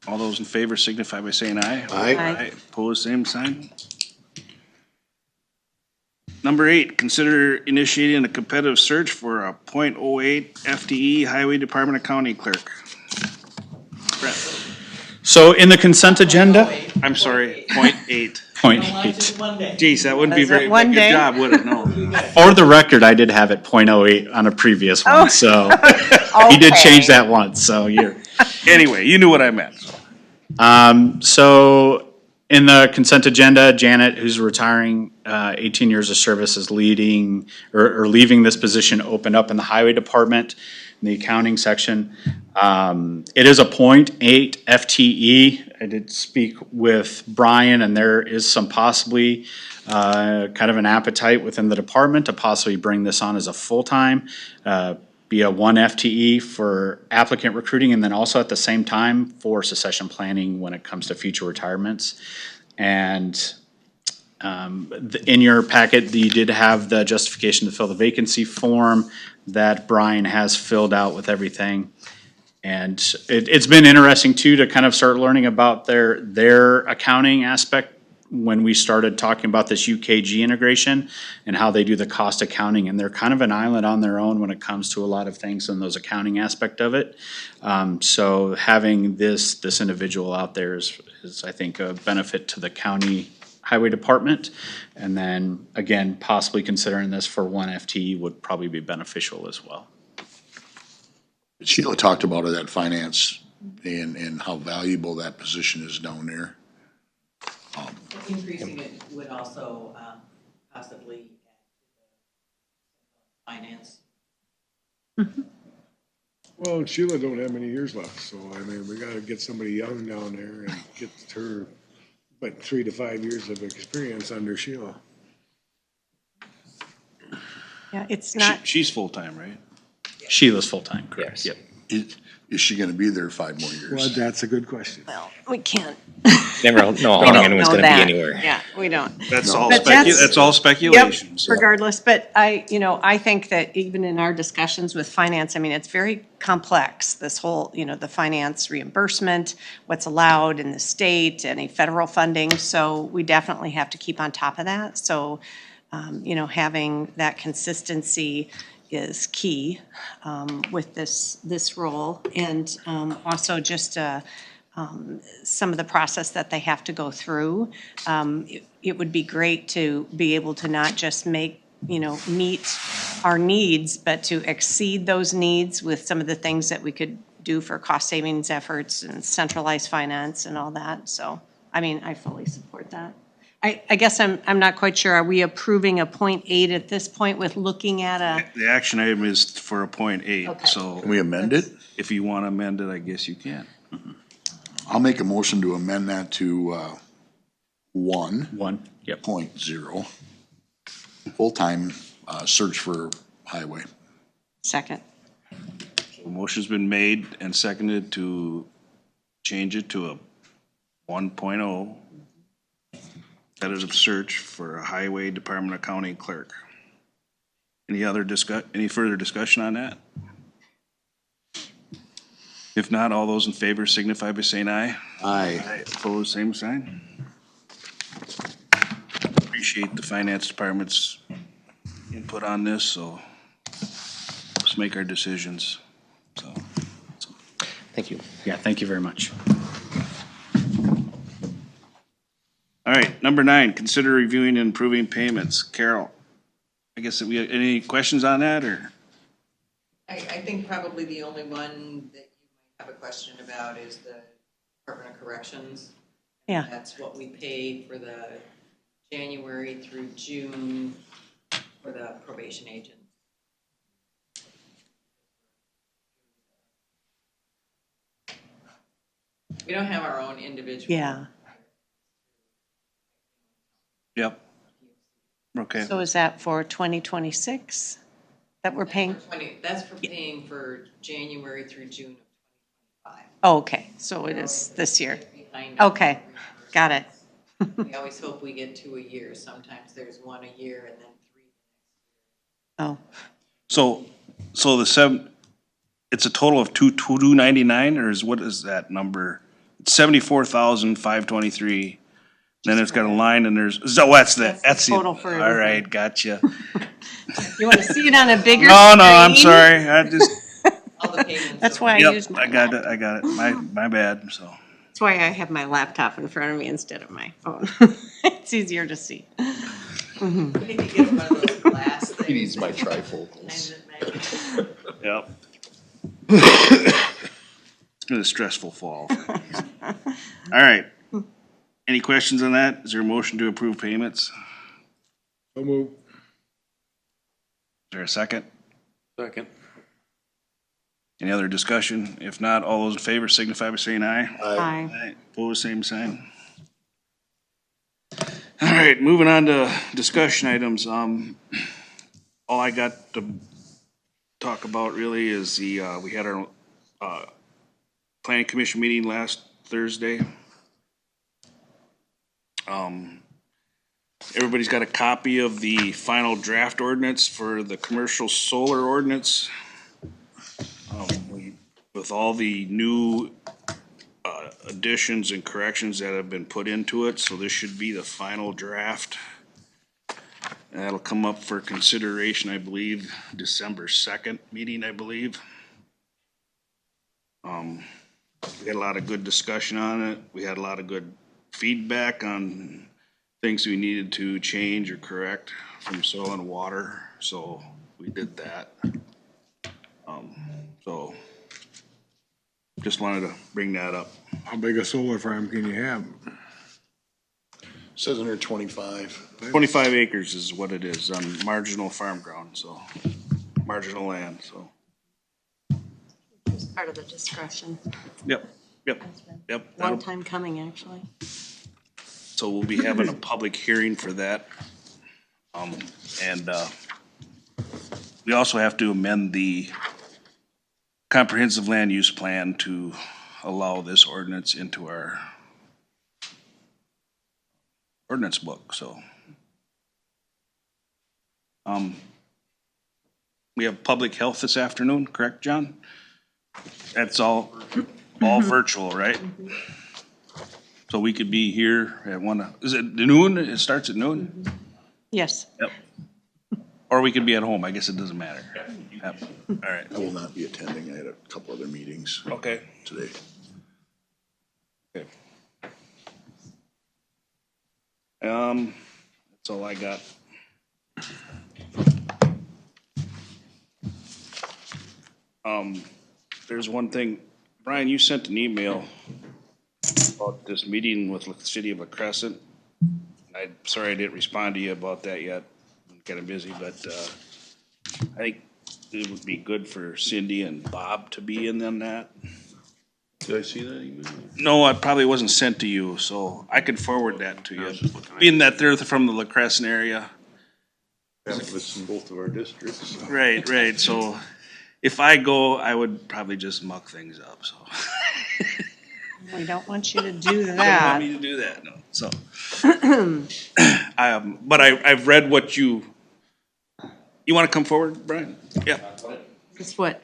All those in favor signify by saying aye. Aye. Opposed, same sign. Number 8, consider initiating a competitive search for a .08 FTE Highway Department Accounting Clerk. Brett, So in the consent agenda, I'm sorry, .8. .8. One day. Geez, that wouldn't be Is it very one good day? job, would it? No. For the record, I did have it .08 on a previous one, so he did change that once, so you're. Anyway, you knew what I meant. So in the consent agenda, Janet, who's retiring, 18 years of service, is leading or leaving this position open up in the highway department in the accounting section. It is a .8 FTE. I did speak with Brian, and there is some possibly kind of an appetite within the department to possibly bring this on as a full-time, be a 1 FTE for applicant recruiting, and then also at the same time for succession planning when it comes to future retirements. And in your packet, you did have the justification to fill the vacancy form that Brian has filled out with everything. And it's been interesting too to kind of start learning about their accounting aspect when we started talking about this UKG integration and how they do the cost accounting, and they're kind of an island on their own when it comes to a lot of things in those accounting aspect of it. So having this individual out there is I think a benefit to the county highway department. And then again, possibly considering this for 1 FTE would probably be beneficial as well. Sheila talked about it at finance and how valuable that position is down there. Increasing it would also possibly add to the finance. Well, Sheila don't have many years left, so I mean, we gotta get somebody young down there and get her, 3 to 5 years of experience under Sheila. Yeah, it's not, She's full-time, right? Sheila's full-time, correct? Yes. Yep. Is she gonna be there 5 more years? Well, that's a good question. well, we can't. Never know how long anyone's know gonna be that. anywhere. Yeah, we don't. That's No. all But that's- that's all speculation. Yep, so. regardless, but I think that even in our discussions with finance, I mean, it's very complex, this whole, the finance reimbursement, what's allowed in the state, any federal funding, so we definitely have to keep on top of that. So, having that consistency is key with this role. And also just some of the process that they have to go through. It would be great to be able to not just meet our needs, but to exceed those needs with some of the things that we could do for cost savings efforts and centralized finance and all that. So, I fully support that. I guess I'm not quite sure. Are we approving a .8 at this point with looking at a? The action item is for a .8, Okay. so Can we amend it? if you want to amend it, I guess you can. I'll make a motion to amend that to 1.0. 1, yep. Full-time search for highway. Second. A motion's been made and seconded to change it to a 1.0 competitive search for a highway department accounting clerk. Any further discussion on that? If not, all those in favor signify by saying aye. Aye. Opposed, same sign. Appreciate the finance department's input on this, so let's make our decisions, so. Thank you. Yeah, thank you very much. All right, number 9, consider reviewing and approving payments. Carol, I guess, have we, any questions on that, or? I think probably the only one that you might have a question about is the Department of Corrections. Yeah. That's what we pay for the January through June for the probation agent. We don't have our own individual. Yeah. Yep. Okay. So is that for 2026 that we're paying? That's for paying for January through June of 2025. Oh, okay, so it is this year. Behind on Okay, got it. We always hope we get 2 a year. Sometimes there's 1 a year and then 3. Oh, So the it's a total of 299, or what is that number? It's 74,523. Then it's got a line and there's, so that's the total for all right, gotcha. you want to see it on a bigger No, I'm screen? sorry, I just, All the payments. That's why I yep, use my I got it, my bad, so. That's why I have my laptop in front of me instead of my phone. It's easier to see. Maybe get one of those glass things. He needs my trifocals. Yep. It's been a stressful fall. All right. Any questions on that? Is there a motion to approve payments? So move. Is there a second? Second. Any other discussion? If not, all those in favor signify by saying aye. Aye. Aye. Opposed, same sign. All right, moving on to discussion items. All I got to talk about really is we had our, planning commission meeting last Thursday. Everybody's got a copy of the final draft ordinance for the commercial solar ordinance. With all the new additions and corrections that have been put into it, so this should be the final draft. And that'll come up for consideration, I believe, December 2nd meeting, I believe. We had a lot of good discussion on it. We had a lot of good feedback on things we needed to change or correct from soil and water, so we did that. So just wanted to bring that up. How big a solar farm can you have? Says under 25. 25 acres is what it is on marginal farm ground, so, marginal land, so. It's part of the discussion. Yep. Long That'll- time coming, actually. So we'll be having a public hearing for that. And we also have to amend the comprehensive land use plan to allow this ordinance into our ordinance book, so. We have public health this afternoon, correct, John? That's all virtual, right? So we could be here at is it noon? It starts at noon? Yes. Yep. Or we could be at home. I guess it doesn't matter. Yep. All right. I will not be attending. I had a couple other meetings Okay. today. Okay. That's all I got. There's one thing, Brian, you sent an email about this meeting with the city of La Crescent. I'm sorry I didn't respond to you about that yet. I'm kind of busy, but, I think it would be good for Cindy and Bob to be in on that. Did I see that email? No, it probably wasn't sent to you, so I could forward that to you. Being that they're from the La Crescent area. Yeah, it's in both of our districts. Right, so if I go, I would probably just muck things up, so. We don't want you to do Don't want that. me to do that, no, so. But I've read what you wanna come forward, Brian? Yeah, It's what?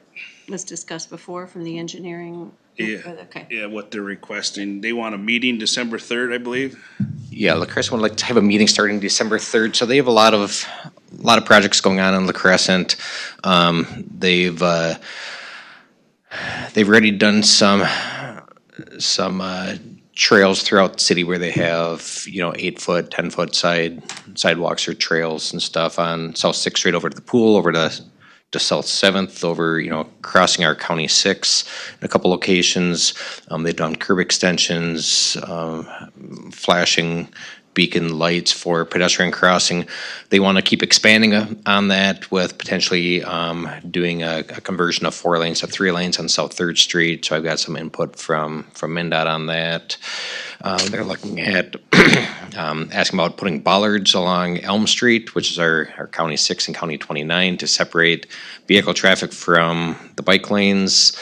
was discussed before from the engineering? Yeah, Okay. yeah, what they're requesting. They want a meeting December 3rd, I believe. Yeah, La Crescent would like to have a meeting starting December 3rd, so they have a lot of projects going on in La Crescent. They've already done some trails throughout the city where they have, 8-foot, 10-foot sidewalks or trails and stuff on South Sixth Street over to the pool, over to South Seventh, over, crossing our County 6 in a couple locations. They've done curb extensions, flashing beacon lights for pedestrian crossing. They want to keep expanding on that with potentially doing a conversion of 4 lanes to 3 lanes on South Third Street. So I've got some input from MnDOT on that. They're looking at asking about putting bollards along Elm Street, which is our County 6 and County 29, to separate vehicle traffic from the bike lanes.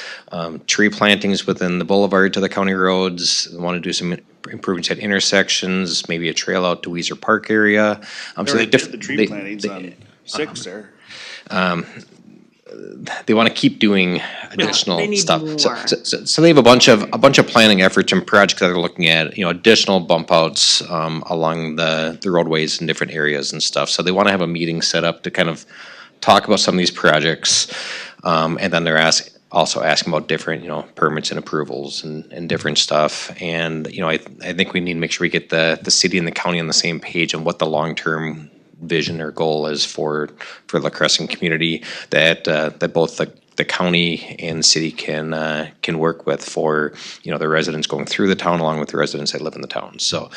Tree plantings within the boulevard to the county roads. They want to do some improvements at intersections, maybe a trail out to Weiser Park area. They already did the tree plantings on 6 there. They want to keep doing additional they need stuff. more. So they have a bunch of planning efforts and projects that they're looking at, additional bump outs along the roadways in different areas and stuff. So they want to have a meeting set up to kind of talk about some of these projects. And then they're also asking about different, permits and approvals and different stuff. And, I think we need to make sure we get the city and the county on the same page on what the long-term vision or goal is for La Crescent community that both the county and the city can work with for, the residents going through the town along with the residents that live in the town. So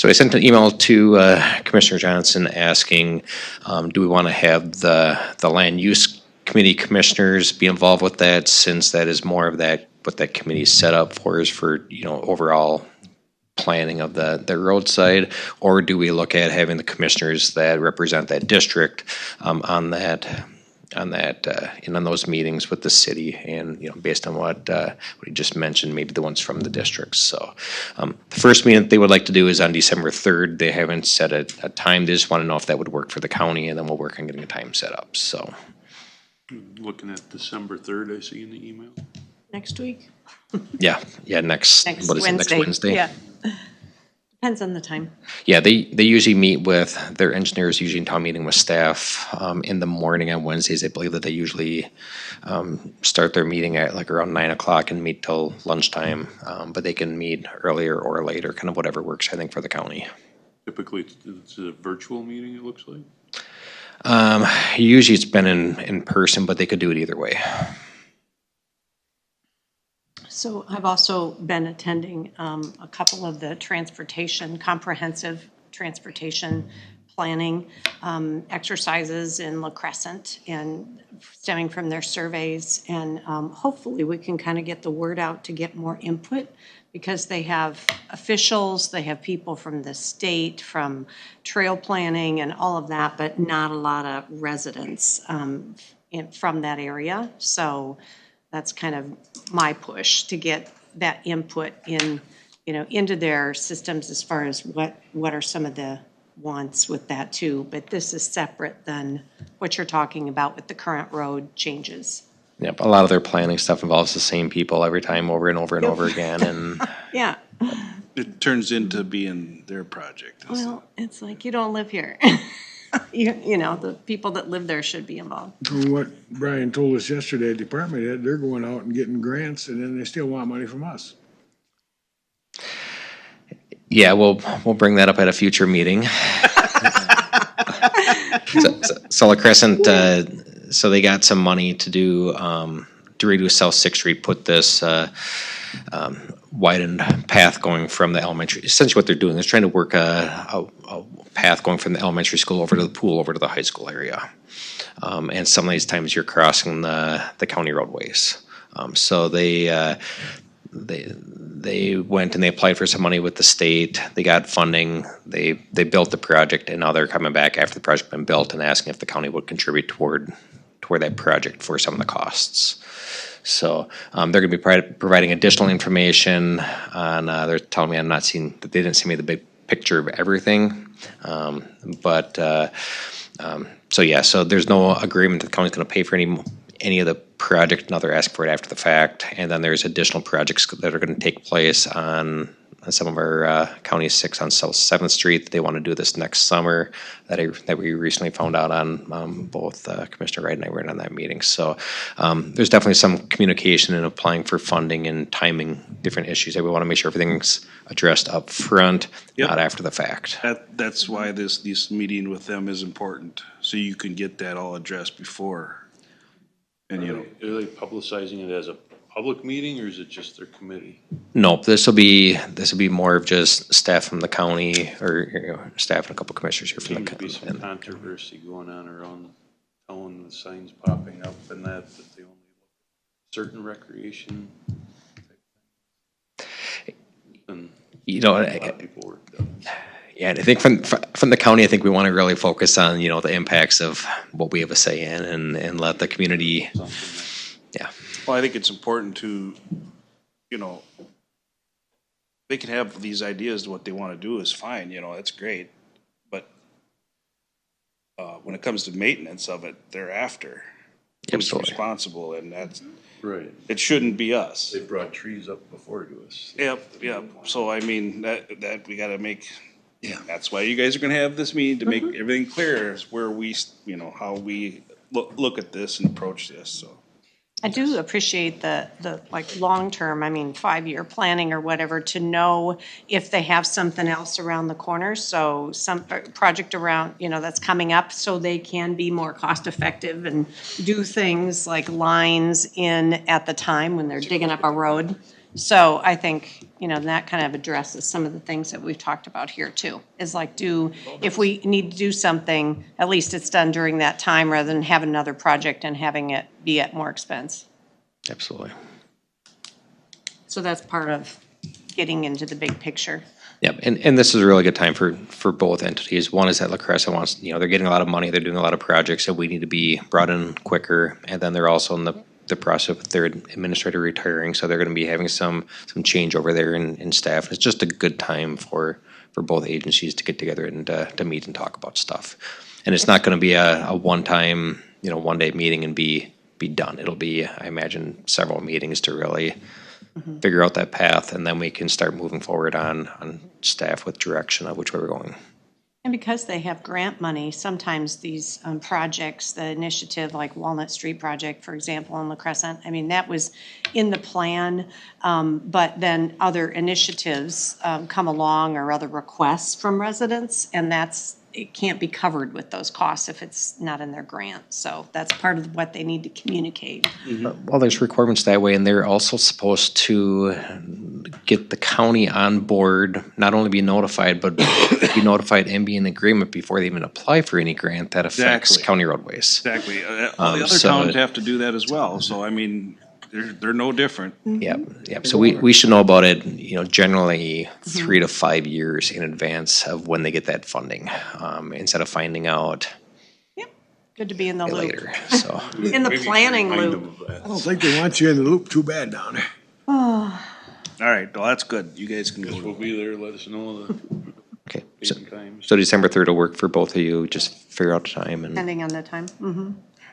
I sent an email to Commissioner Johnson asking, do we want to have the land use committee commissioners be involved with that, since that is more of that, what that committee is set up for is for, overall planning of the roadside, or do we look at having the commissioners that represent that district on those meetings with the city, and based on what you just mentioned, maybe the ones from the districts. So the first meeting that they would like to do is on December 3rd. They haven't set a time. They just want to know if that would work for the county, and then we'll work on getting a time set up. So Looking at December 3rd, I see in the email. Next week? yeah, next what is it, next Wednesday? Yeah. Depends on the time. Yeah, they usually meet with their engineers, usually in town meeting with staff in the morning on Wednesdays. I believe that they usually start their meeting at like around 9 o'clock and meet till lunchtime. But they can meet earlier or later, kind of whatever works, I think, for the county. Typically, it's a virtual meeting, it looks like. Usually it's been in person, but they could do it either way. So I've also been attending a couple of the comprehensive transportation planning exercises in La Crescent, and stemming from their surveys. And hopefully we can kind of get the word out to get more input, because they have officials, they have people from the state, from trail planning and all of that, but not a lot of residents from that area. So that's kind of my push, to get that input into their systems as far as what are some of the wants with that too. But this is separate than what you're talking about with the current road changes. Yep, a lot of their planning stuff involves the same people every time, over and over and over again, and Yeah. It turns into being their project. Well, it's like, you don't live here. The people that live there should be involved. From what Brian told us yesterday, department head, they're going out and getting grants, and then they still want money from us. yeah, we'll bring that up at a future meeting. So La Crescent, so they got some money to do to redo South Sixth Street, put this widened path going from the elementary. Essentially, what they're doing is trying to work a path going from the elementary school over to the pool, over to the high school area. And some of these times you're crossing the county roadways. So they went and they applied for some money with the state. They got funding. They built the project, and now they're coming back after the project been built and asking if the county would contribute toward that project for some of the costs. So they're going to be providing additional information on. They're telling me that they didn't send me the big picture of everything, so there's no agreement that the county's going to pay for any of the project, now they're asking for it after the fact. And then there's additional projects that are gonna take place on some of our County 6 on South 7th Street. They want to do this next summer that we recently found out on. Both Commissioner Wright and I were in on that meeting. So there's definitely some communication in applying for funding and timing different issues. That we want to make sure everything's addressed up front, Yep. not after the fact. That's why this meeting with them is important, so you can get that all addressed before. And you know, Are they publicizing it as a public meeting, or is it just their committee? Nope, this will be more of just staff from the county, or staff and a couple commissioners here from Seems the to be some county. controversy going on around town with signs popping up and that they only look at certain recreation. And You know, a lot of people worked up. yeah, and I think from the county, I think we want to really focus on, you know, the impacts of what we have a say in, and let the community, yeah. well, I think it's important to, you know, they can have these ideas to what they want to do is fine, you know, that's great. But when it comes to maintenance of it thereafter, who's Absolutely. responsible, and that's, Right. it shouldn't be us. They brought trees up before to us. Yep. So I mean, that we gotta make, Yeah. that's why you guys are gonna have this meeting, to make everything clear, is where we, you know, how we look at this and approach this, so. I do appreciate the like long-term, I mean, 5-year planning or whatever, to know if they have something else around the corner. So some project around, you know, that's coming up, so they can be more cost-effective and do things like lines in at the time when they're digging up a road. So I think, you know, that kind of addresses some of the things that we've talked about here too. Is like, if we need to do something, at least it's done during that time rather than have another project and having it be at more expense. Absolutely. So that's part of getting into the big picture. Yep, and this is a really good time for both entities. One is that La Crescent wants, you know, they're getting a lot of money, they're doing a lot of projects, so we need to be brought in quicker. And then they're also in the process of their administrator retiring, so they're gonna be having some change over there in staff. It's just a good time for both agencies to get together and to meet and talk about stuff. And it's not gonna be a one-time, you know, one-day meeting and be done. It'll be, I imagine, several meetings to really figure out that path, and then we can start moving forward on staff with direction of which way we're going. And because they have grant money, sometimes these projects, the initiative like Walnut Street Project, for example, in La Crescent, I mean, that was in the plan, but then other initiatives come along or other requests from residents, and it can't be covered with those costs if it's not in their grant. So that's part of what they need to communicate. Well, there's requirements that way, and they're also supposed to get the county on board, not only be notified, but be notified and be in agreement before they even apply for any grant that affects Exactly. county roadways. Exactly. All the other so towns it- have to do that as well, so I mean, they're no different. Yep. So we should know about it, you know, generally 3 to 5 years in advance of when they get that funding, instead of finding out Good to be in the loop. later, so. In the planning loop. I don't think they want you in the loop too bad down there. Oh, All right, well, that's good. You guys can We'll go. be there, let us know the Okay, dates and times. so December 3rd will work for both of you, just figure out the time and, depending on the time.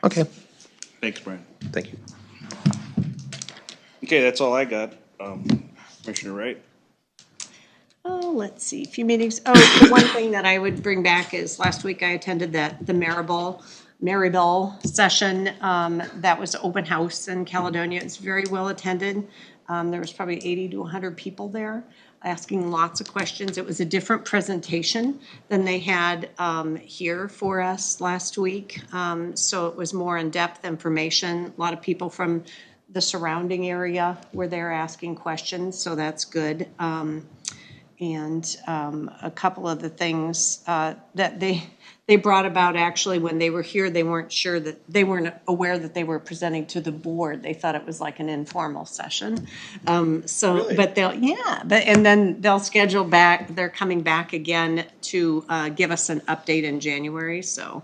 okay, Thanks, Brian. thank you. Okay, that's all I got. Commissioner Wright? Oh, let's see, a few meetings. Oh, the one thing that I would bring back is last week I attended the Maribel session. That was open house in Caledonia. It's very well attended. There was probably 80 to 100 people there asking lots of questions. It was a different presentation than they had here for us last week. So it was more in-depth information. A lot of people from the surrounding area were there asking questions, so that's good. And a couple of the things that they brought about, actually, when they were here, they weren't sure that, they weren't aware that they were presenting to the board. They thought it was like an informal session. So, but and then they'll schedule back, they're coming back again to give us an update in January, so.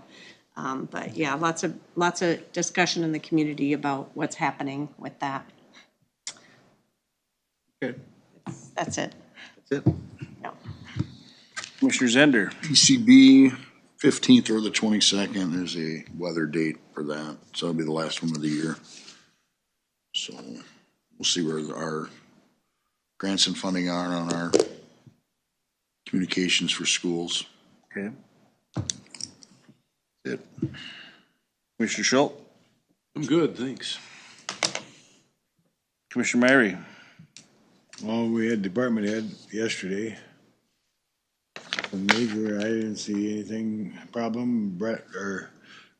But yeah, lots of discussion in the community about what's happening with that. Okay. That's it. That's it. Yeah. Commissioner Zender? PCB, 15th or the 22nd is a weather date for that, so it'll be the last one of the year. So we'll see where our grants and funding are on our communications for schools. Okay. It, Commissioner Schultz? I'm good, thanks. Commissioner Myrie? Well, we had department head yesterday. Nothing major, I didn't see anything problem.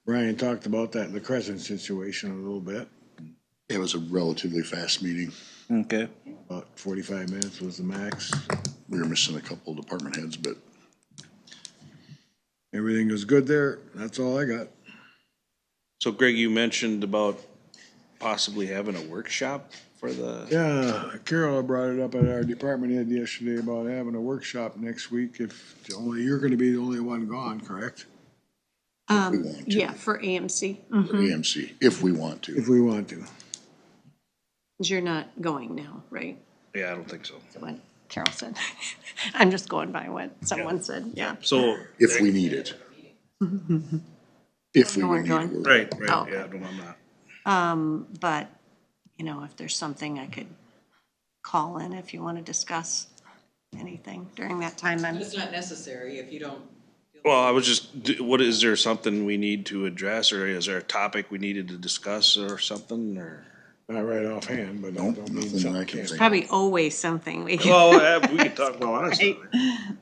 Brian talked about that La Crescent situation a little bit. it was a relatively fast meeting. Okay. About 45 minutes was the max. We were missing a couple department heads, but Everything was good there. That's all I got. So Greg, you mentioned about possibly having a workshop for the, Yeah, Carol brought it up at our department head yesterday about having a workshop next week. If only, you're gonna be the only one gone, correct? we want to, Yeah, for AMC. for AMC, if we want to. If we want to. You're not going now, right? yeah, I don't think so. That's what Carol said. I'm just going by what someone said, yeah. So, If we need it. If we You would weren't need going? it. right, Oh. yeah, no, I'm not. But, you know, if there's something I could call in if you want to discuss anything during that time, I'm, It's not necessary if you don't. Well, I was just, what, is there something we need to address, or is there a topic we needed to discuss or something, or? Not right offhand, but that Nope, don't mean nothing something I can can't. think. probably always something we can. Well, we can talk about honest stuff.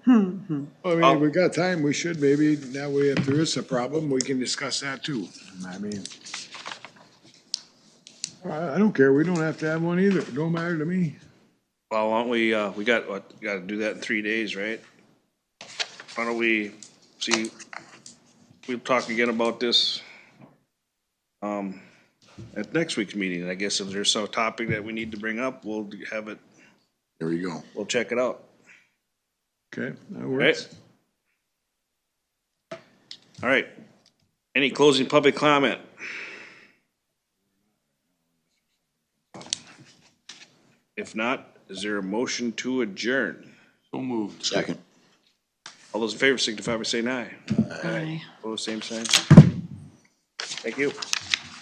I mean, if we got time, we should maybe, that way if there is a problem, we can discuss that too. I mean, I don't care, we don't have to have one either, it don't matter to me. Well, why don't we got, what, gotta do that in 3 days, right? Why don't we see, we'll talk again about this, at next week's meeting. I guess if there's some topic that we need to bring up, we'll have it, There you go. we'll check it out, Okay, that right? works. All right. Any closing public comment? If not, is there a motion to adjourn? So moved. Second. All those in favor signify by saying aye. Aye. Opposed, same sign. Thank you.